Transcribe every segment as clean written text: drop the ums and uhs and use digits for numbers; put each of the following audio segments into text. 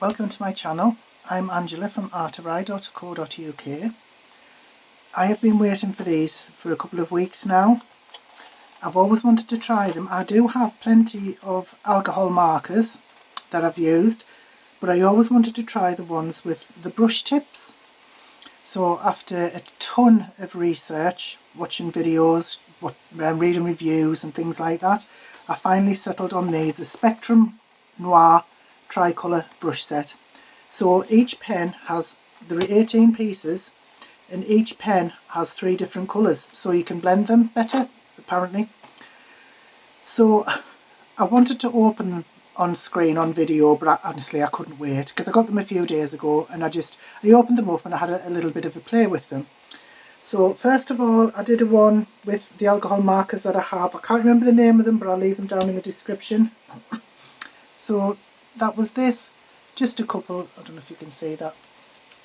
Welcome to my channel. I'm Angela from Arrtx.co.uk. I have been waiting for these for a couple of weeks now. I've always wanted to try them. I do have plenty of alcohol markers that I've used, but I always wanted to try the ones with the brush tips. So after a ton of research, watching videos, reading reviews and things like that, I finally settled on these, the Spectrum Noir TriColour brush set. So each pen has, there are 18 pieces, and each pen has 3 different colours, so you can blend them better, apparently. So I wanted to open them on screen on video, but honestly I couldn't wait, because I got them a few days ago and I opened them up and I had a little bit of a play with them. So first of all, I did a one with the alcohol markers that I have. I can't remember the name of them, but I'll leave them down in the description. So that was this, just a couple, I don't know if you can see that,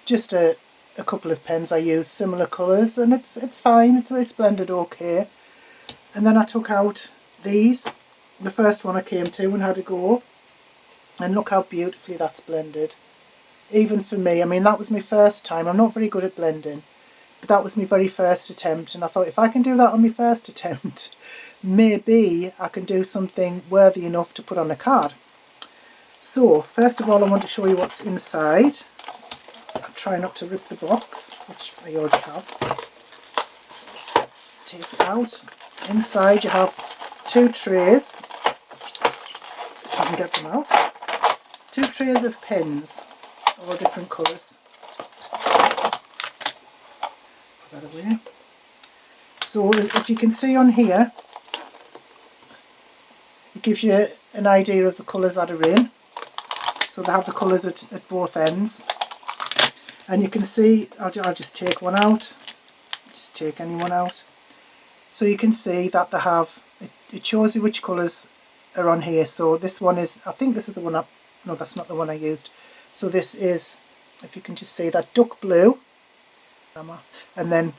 just a couple of pens I used, similar colours, and it's fine, it's blended okay. And then I took out these, the first one I came to and had a go, and look how beautifully that's blended. Even for me, I mean, that was my first time. I'm not very good at blending, but that was my very first attempt, and I thought if I can do that on my first attempt, maybe I can do something worthy enough to put on a card. So first of all, I want to show you what's inside. I'll try not to rip the box, which I already have. So take it out. Inside you have 2 trays, if I can get them out. 2 trays of pens, all different colours. Put that away. So if you can see on here, it gives you an idea of the colours that are in. So they have the colours at both ends. And you can see, I'll just take one out, just take any one out. So you can see that they have, it shows you which colours are on here. So this one is, I think this is the one, no, that's not the one I used. So this is, if you can just see that, duck blue, and then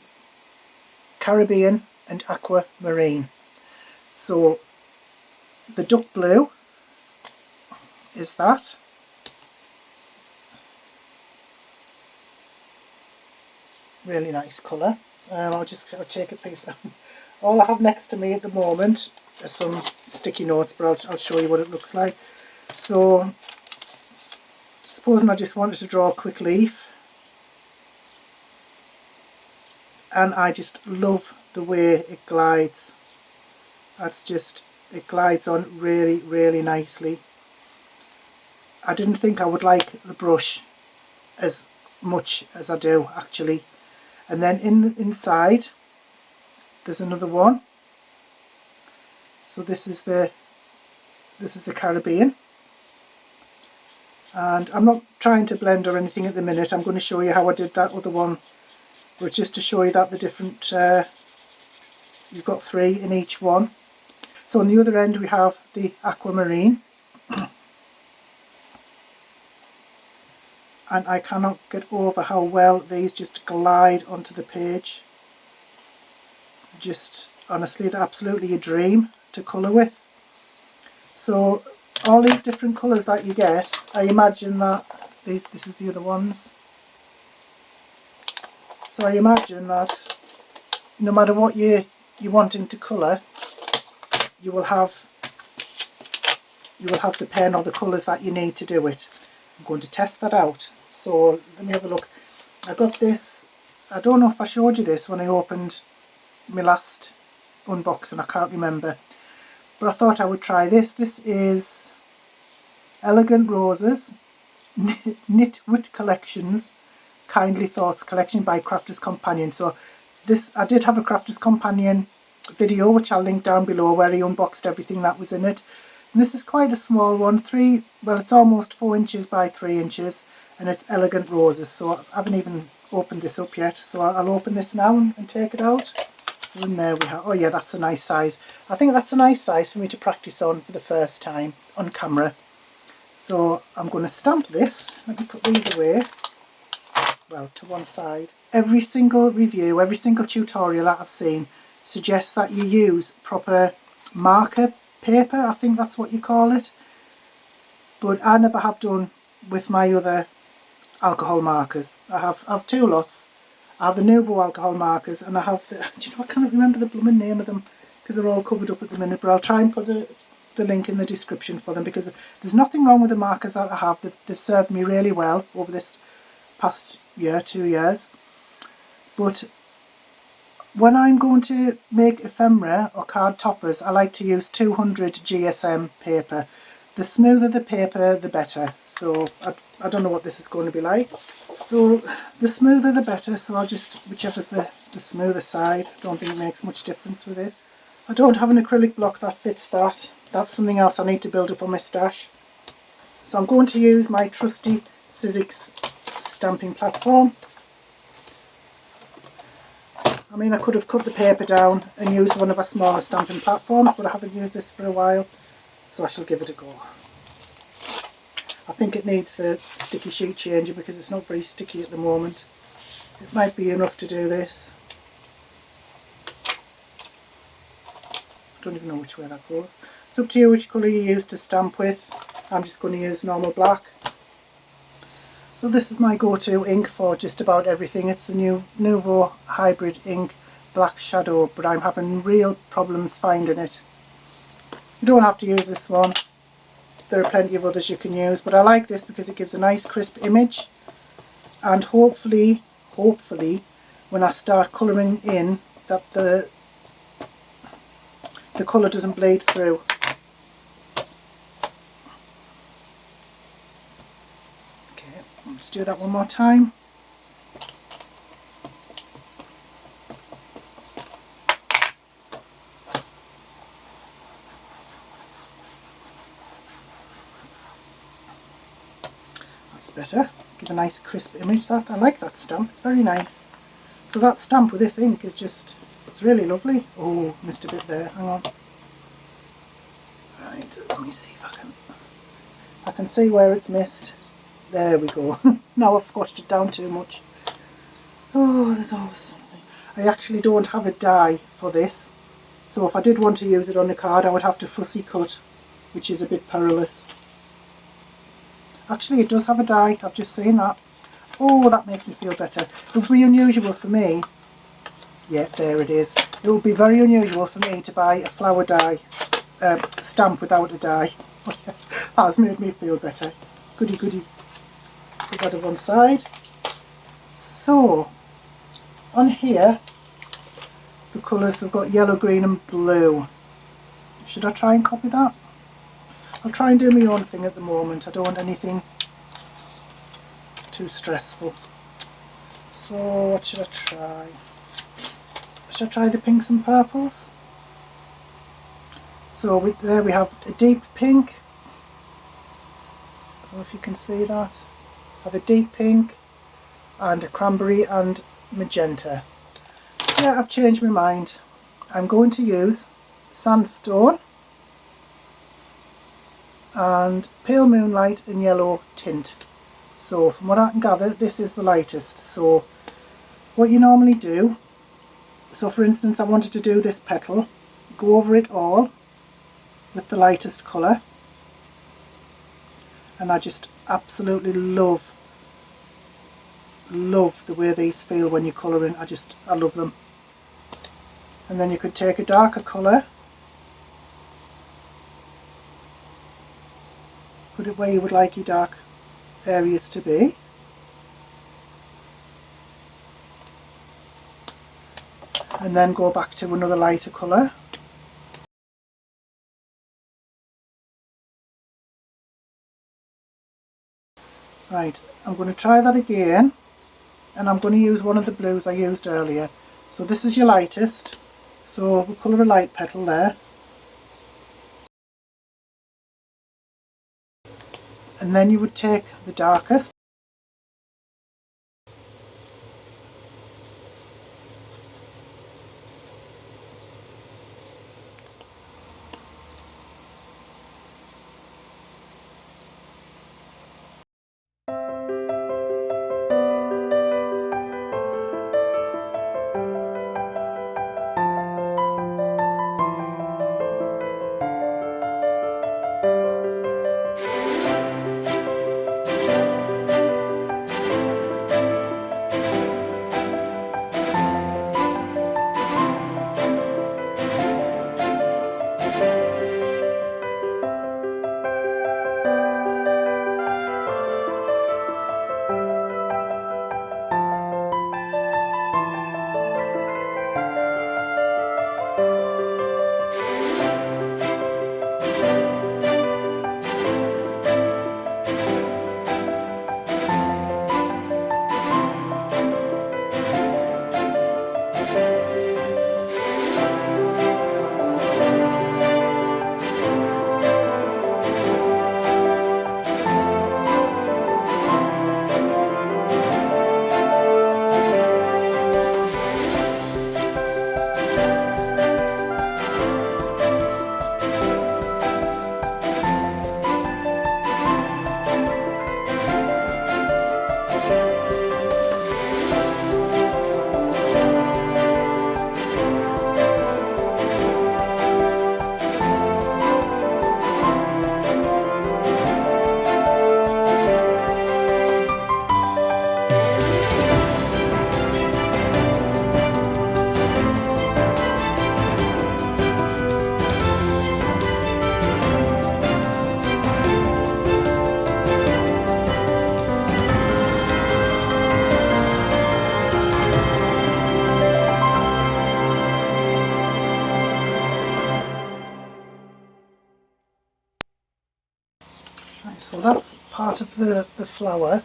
Caribbean and aquamarine. So the duck blue is that. Really nice colour. I'll take a piece. All I have next to me at the moment are some sticky notes, but I'll show you what it looks like. So supposing I just wanted to draw a quick leaf, and I just love the way it glides. That's just, it glides on really, really nicely. I didn't think I would like the brush as much as I do actually. And then inside there's another one. So this is the Caribbean. And I'm not trying to blend or anything at the minute. I'm going to show you how I did that other one, but just to show you that the different, you've got 3 in each one. So on the other end we have the aquamarine. And I cannot get over how well these just glide onto the page. Just honestly, they're absolutely a dream to colour with. So all these different colours that you get, I imagine that this is the other ones. So I imagine that no matter what you're wanting to colour, you will have the pen or the colours that you need to do it. I'm going to test that out. So let me have a look. I got this, I don't know if I showed you this when I opened my last unboxing, I can't remember. But I thought I would try this. This is Elegant Roses, Knit Wit Collections, Kindly Thoughts Collection by Crafters Companion. So this, I did have a Crafters Companion video, which I'll link down below, where he unboxed everything that was in it. And this is quite a small one, it's almost 4 inches by 3 inches. And it's Elegant Roses, so I haven't even opened this up yet, so I'll open this now and take it out. So in there we have, oh yeah, that's a nice size. I think that's a nice size for me to practice on for the first time on camera. So I'm going to stamp this. Let me put these away, well, to one side. Every single review, every single tutorial that I've seen suggests that you use proper marker paper, I think that's what you call it. But I never have done with my other alcohol markers. I have two lots. I have the Nuvo alcohol markers, and I have the, do you know, I can't remember the blooming name of them because they're all covered up at the minute, but I'll try and put the link in the description for them, because there's nothing wrong with the markers that I have. They've served me really well over this past year, 2 years. But when I'm going to make ephemera or card toppers, I like to use 200 GSM paper. The smoother the paper, the better. So I don't know what this is going to be like. So the smoother the better, so I'll just, whichever's the smoother side. I don't think it makes much difference with this. I don't have an acrylic block that fits that. That's something else I need to build up on my stash. So I'm going to use my trusty Sizzix stamping platform. I mean, I could have cut the paper down and used one of our smaller stamping platforms, but I haven't used this for a while, so I shall give it a go. I think it needs the sticky sheet changer because it's not very sticky at the moment. It might be enough to do this. I don't even know which way that goes. It's up to you which colour you use to stamp with. I'm just going to use normal black. So this is my go-to ink for just about everything. It's the new Nuvo Hybrid Ink Black Shadow, but I'm having real problems finding it. You don't have to use this one. There are plenty of others you can use, but I like this because it gives a nice crisp image, and hopefully when I start colouring in, that the colour doesn't bleed through. Let's do that one more time. That's better. Give a nice crisp image. That I like that stamp. It's very nice. So that stamp with this ink is just, it's really lovely. Oh, missed a bit there. Hang on. Right, let me see if I can see where it's missed. There we go. Now I've squashed it down too much. Oh, there's always something. I actually don't have a die for this. So if I did want to use it on a card, I would have to fussy cut, which is a bit perilous. Actually, it does have a die. I've just seen that. Oh, that makes me feel better. It would be unusual for me. Yeah, there it is. It would be very unusual for me to buy a flower die stamp without a die. That has made me feel better. Goody goody. Put that on one side. So on here the colours, they've got yellow, green and blue. Should I try and copy that? I'll try and do my own thing at the moment. I don't want anything too stressful. So what should I try? Should I try the pinks and purples? So there we have a deep pink. I don't know if you can see that. I have a deep pink and a cranberry and magenta. Yeah, I've changed my mind. I'm going to use sandstone and pale moonlight and yellow tint. So from what I can gather, this is the lightest. So what you normally do, so for instance I wanted to do this petal, go over it all with the lightest colour, and I just absolutely love the way these feel when you colour in. I love them. And then you could take a darker colour, put it where you would like your dark areas to be, and then go back to another lighter colour. Right, I'm going to try that again, and I'm going to use one of the blues I used earlier. So this is your lightest, so we'll colour a light petal there. And then you would take the darkest, Right, so that's part of the flower.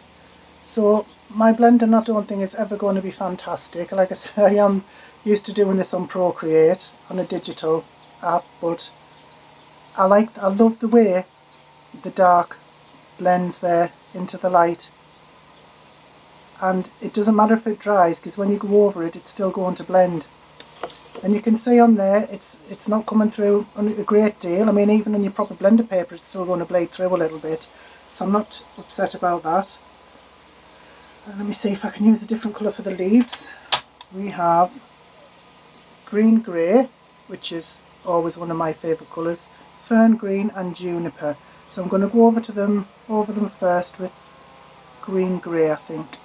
So my blending I don't think is ever going to be fantastic. Like I said, I am used to doing this on Procreate on a digital app, but I love the way the dark blends there into the light, and it doesn't matter if it dries, because when you go over it, it's still going to blend. And you can see on there it's not coming through a great deal. I mean, even on your proper blender paper it's still going to bleed through a little bit, so I'm not upset about that. And let me see if I can use a different colour for the leaves. We have green grey, which is always one of my favourite colours, fern green and juniper. So I'm going to go over them first with green grey, I think.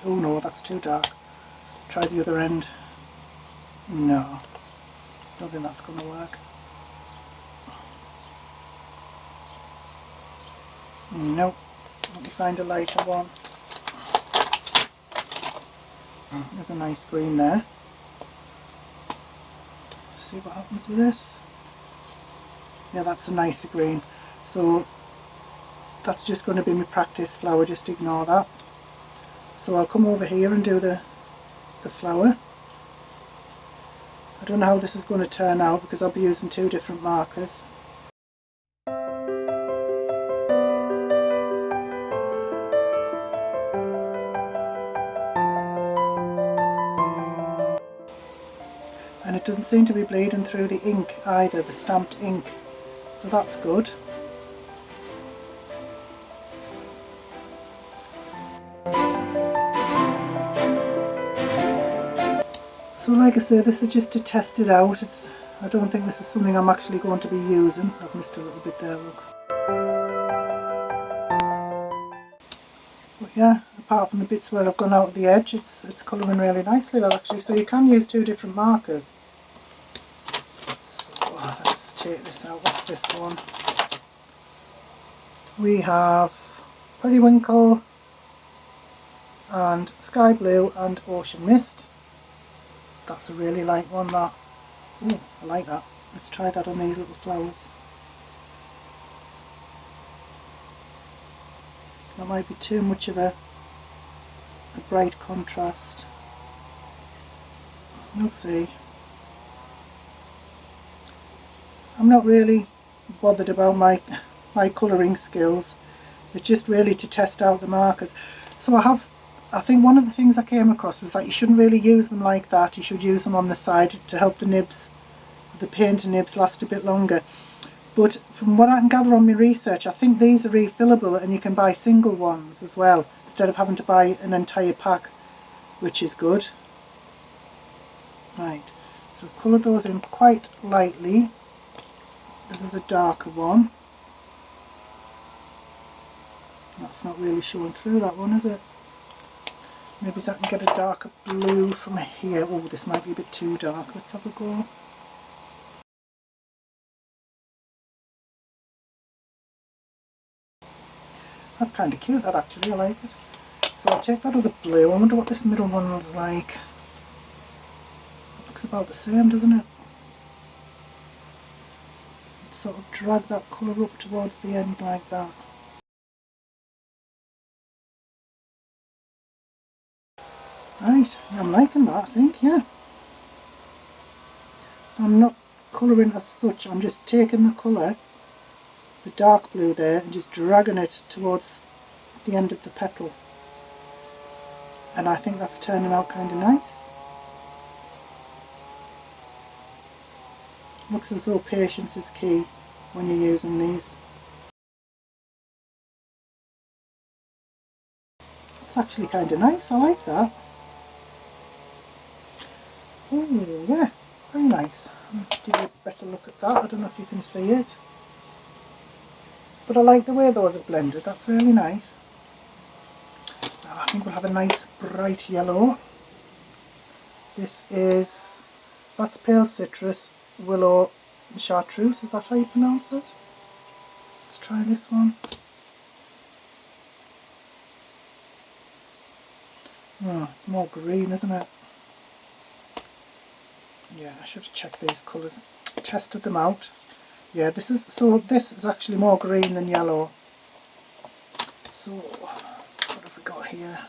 Oh no, that's too dark. Try the other end. No, don't think that's going to work. Nope. Let me find a lighter one. There's a nice green there. See what happens with this. Yeah, that's a nicer green. So that's just going to be my practice flower, just ignore that. So I'll come over here and do the flower. I don't know how this is going to turn out because I'll be using two different markers. And it doesn't seem to be bleeding through the ink either, the stamped ink, so that's good. So like I say, this is just to test it out. I don't think this is something I'm actually going to be using. I've missed a little bit there, look. But yeah, apart from the bits where I've gone out of the edge, it's colouring really nicely there actually. So you can use two different markers. So let's just take this out. What's this one? We have Periwinkle and Sky Blue and Ocean Mist. That's a really light one, that. Ooh, I like that. Let's try that on these little flowers. That might be too much of a bright contrast. We'll see. I'm not really bothered about my colouring skills. It's just really to test out the markers. So I think one of the things I came across was that you shouldn't really use them like that. You should use them on the side to help the nibs, the paint nibs, last a bit longer. But from what I can gather on my research, I think these are refillable and you can buy single ones as well, instead of having to buy an entire pack, which is good. Right, so I've coloured those in quite lightly. This is a darker one. That's not really showing through, that one, is it? Maybe I can get a darker blue from here. Oh, this might be a bit too dark. Let's have a go. That's kind of cute, that actually. I like it. So I'll take that other blue. I wonder what this middle one was like. It looks about the same, doesn't it? Sort of drag that colour up towards the end like that. Right, I'm liking that, I think, yeah. So I'm not colouring as such, I'm just taking the colour, the dark blue there, and just dragging it towards the end of the petal. And I think that's turning out kind of nice. Looks as though patience is key when you're using these. It's actually kind of nice, I like that. Oh yeah, very nice. I'll give you a better look at that. I don't know if you can see it. But I like the way those are blended, that's really nice. Now I think we'll have a nice bright yellow. That's pale citrus, willow and chartreuse, is that how you pronounce it? Let's try this one. Oh, it's more green, isn't it? Yeah, I should have checked these colours, tested them out. Yeah, this is actually more green than yellow. So what have we got here?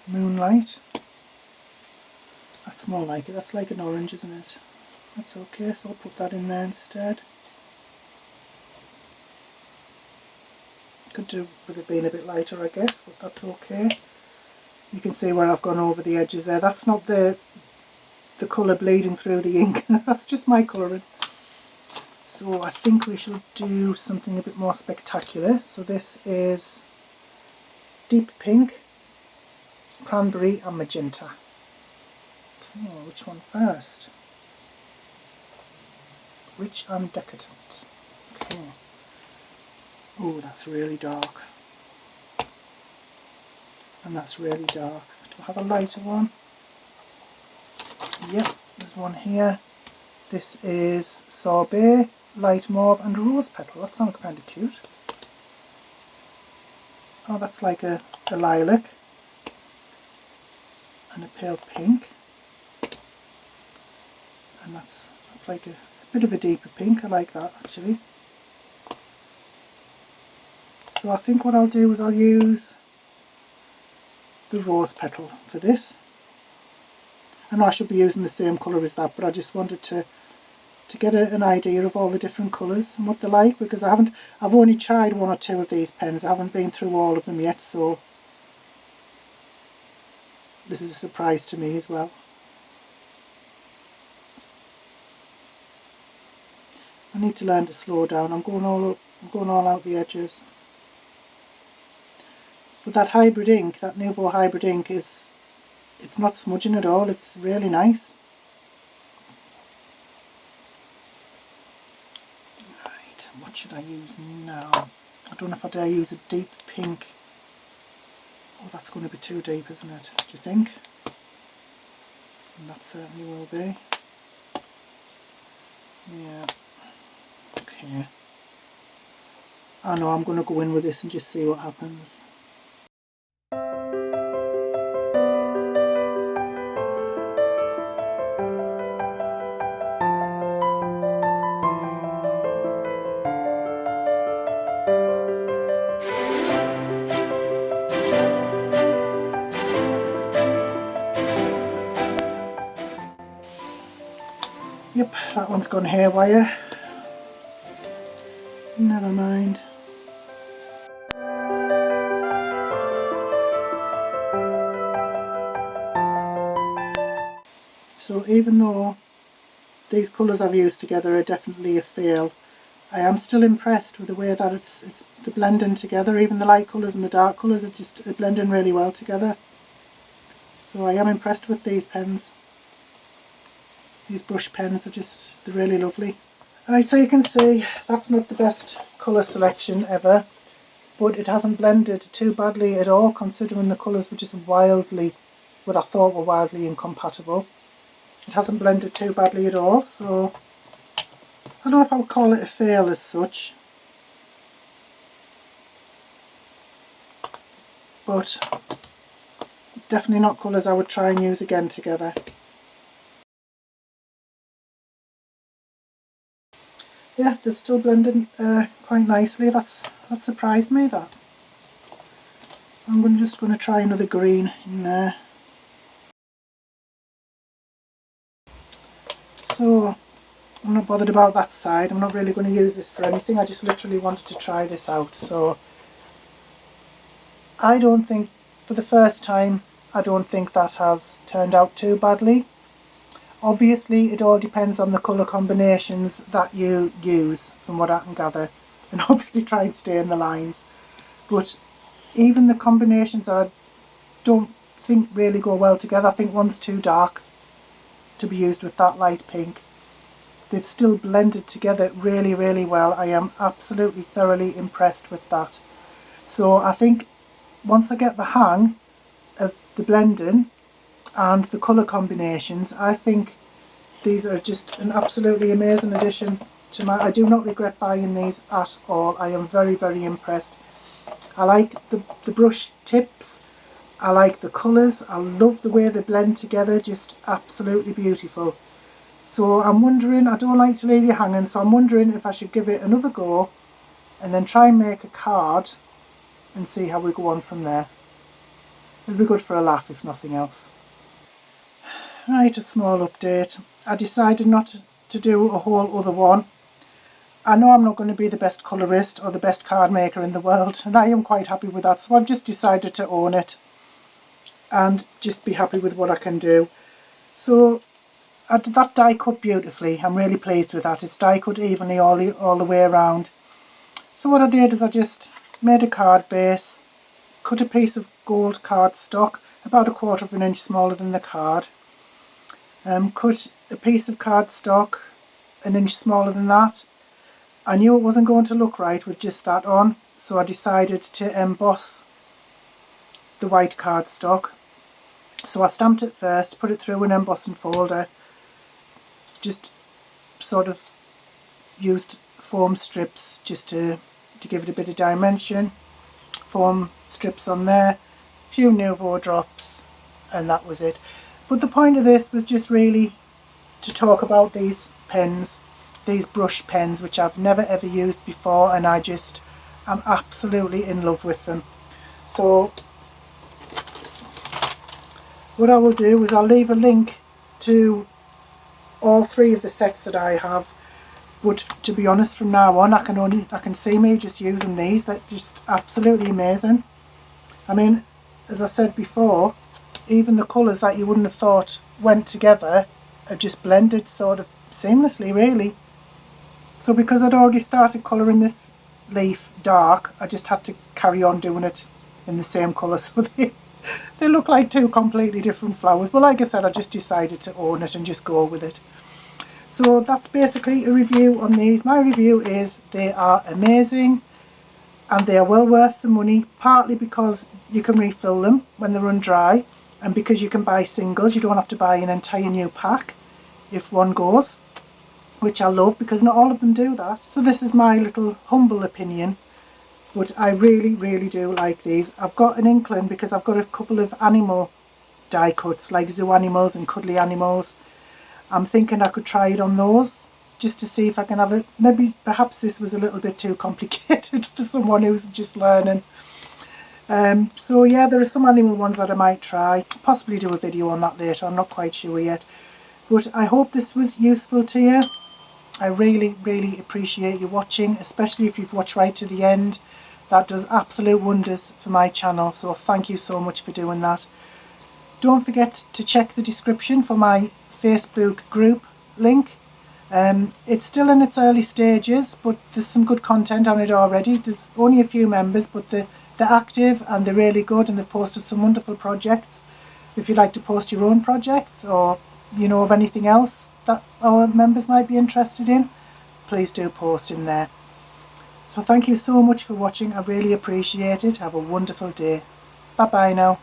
Moonlight. That's more like it. That's like an orange, isn't it? That's okay, so I'll put that in there instead. Could do with it being a bit lighter, I guess, but that's okay. You can see where I've gone over the edges there. That's not the colour bleeding through the ink. That's just my colouring. So I think we shall do something a bit more spectacular. So this is deep pink, cranberry and magenta. Okay, which one first? Rich and decadent. Okay. Oh, that's really dark. And that's really dark. Do I have a lighter one? Yep, there's one here. This is sorbet, light mauve and rose petal. That sounds kind of cute. Oh, that's like a lilac and a pale pink. And that's like a bit of a deeper pink. I like that actually. So I think what I'll do is I'll use the rose petal for this. I know I should be using the same colour as that, but I just wanted to get an idea of all the different colours and what they're like, because I've only tried one or two of these pens. I haven't been through all of them yet, so this is a surprise to me as well. I need to learn to slow down. I'm going all out the edges. But that hybrid ink, that Nuvo hybrid ink, it's not smudging at all. It's really nice. Right, what should I use now? I don't know if I dare use a deep pink. Oh, that's going to be too deep, isn't it? Do you think? And that certainly will be. Yeah. Okay. I know I'm going to go in with this and just see what happens. Yep, that one's gone haywire. Never mind. So even though these colours I've used together are definitely a fail, I am still impressed with the way that it's the blending together. Even the light colours and the dark colours are blending really well together. So I am impressed with these pens. These brush pens, they're really lovely. Right, so you can see that's not the best colour selection ever, but it hasn't blended too badly at all, considering the colours were just what I thought were wildly incompatible. It hasn't blended too badly at all, so I don't know if I would call it a fail as such. But definitely not colours I would try and use again together. Yeah, they've still blended quite nicely. That surprised me, that. I'm just going to try another green in there. So I'm not bothered about that side. I'm not really going to use this for anything. I just literally wanted to try this out. So I don't think, for the first time, I don't think that has turned out too badly. Obviously, it all depends on the colour combinations that you use, from what I can gather, and obviously try and stay in the lines. But even the combinations that I don't think really go well together, I think one's too dark to be used with that light pink. They've still blended together really, really well. I am absolutely thoroughly impressed with that. So I think once I get the hang of the blending and the colour combinations, I think these are just an absolutely amazing addition to my... I do not regret buying these at all. I am very, very impressed. I like the brush tips. I like the colours. I love the way they blend together. Just absolutely beautiful. So I'm wondering, I don't like to leave you hanging, so I'm wondering if I should give it another go and then try and make a card and see how we go on from there. It'll be good for a laugh if nothing else. Right, a small update. I decided not to do a whole other one. I know I'm not going to be the best colourist or the best card maker in the world, and I am quite happy with that, so I've just decided to own it and just be happy with what I can do. So that die cut beautifully. I'm really pleased with that. It's die cut evenly all the way around. So what I did is I just made a card base, cut a piece of gold cardstock about 1/4 of an inch smaller than the card, cut a piece of cardstock an inch smaller than that. I knew it wasn't going to look right with just that on, so I decided to emboss the white cardstock. So I stamped it first, put it through an embossing folder, just sort of used foam strips just to give it a bit of dimension. Foam strips on there, a few Nuvo drops, and that was it. But the point of this was just really to talk about these pens, these brush pens, which I've never ever used before, and I'm absolutely in love with them. So what I will do is I'll leave a link to all 3 of the sets that I have, but to be honest, from now on I can see me just using these. They're just absolutely amazing. I mean, as I said before, even the colours that you wouldn't have thought went together are just blended sort of seamlessly, really. So because I'd already started colouring this leaf dark, I just had to carry on doing it in the same colour, so they look like 2 completely different flowers. But like I said, I just decided to own it and just go with it. So that's basically a review on these. My review is they are amazing and they are well worth the money, partly because you can refill them when they run dry, and because you can buy singles. You don't have to buy an entire new pack if one goes, which I love because not all of them do that. So this is my little humble opinion, but I really do like these. I've got an inkling because I've got a couple of animal die cuts, like zoo animals and cuddly animals. I'm thinking I could try it on those just to see if I can have it. Perhaps this was a little bit too complicated for someone who's just learning. So yeah, there are some animal ones that I might try, possibly do a video on that later. I'm not quite sure yet, but I hope this was useful to you. I really appreciate you watching, especially if you've watched right to the end. That does absolute wonders for my channel, so thank you so much for doing that. Don't forget to check the description for my Facebook group link. It's still in its early stages, but there's some good content on it already. There's only a few members, but they're active and they're really good, and they've posted some wonderful projects. If you'd like to post your own projects, or you know of anything else that our members might be interested in, please do post in there. So thank you so much for watching. I really appreciate it. Have a wonderful day. Bye bye now.